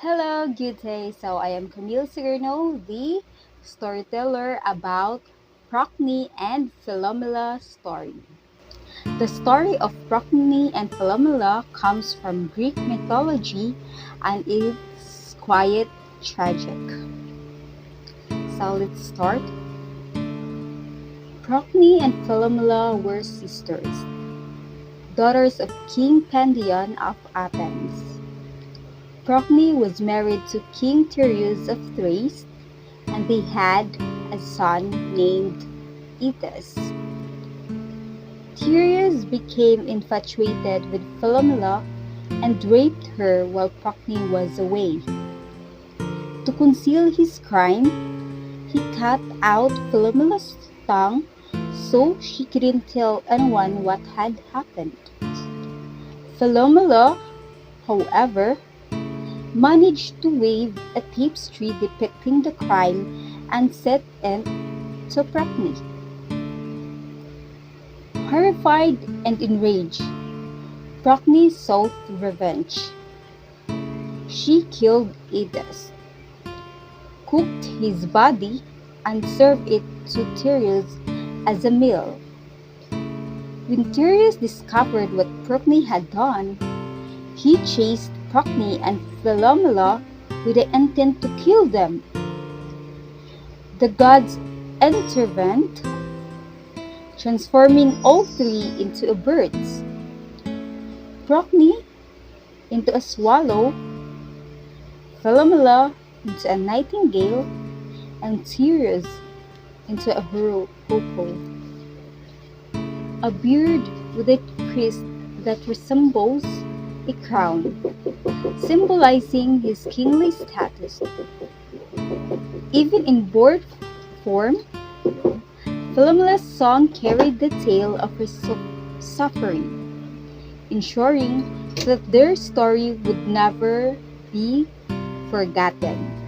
Hello, good day. I am Camille Sigurno, the storyteller about Procne and Philomela story. The story of Procne and Philomela comes from Greek mythology and is quite tragic. Let's start. Procne and Philomela were sisters, daughters of King Pandion of Athens. Procne was married to King Tereus of Thrace, and they had a son named Thetis. Tereus became infatuated with Philomela and raped her while Procne was away. To conceal his crime, he cut out Philomela's tongue so she couldn't tell anyone what had happened. Philomela, however, managed to wave a tapestry depicting the crime and set it to Procne. Horrified and enraged, Procne sought revenge. She killed Aidas, cooked his body, and served it to Tereus as a meal. When Tereus discovered what Procne had done, he chased Procne and Philomela with the intent to kill them. The gods intervened, transforming all three into birds. Procne into a swallow, Philomela into a nightingale, and Tereus into a hoopoe, a bird with a crest that resembles a crown, symbolizing his kingly status. Even in bird form, Philomela's song carried the tale of her suffering, ensuring that their story would never be forgotten.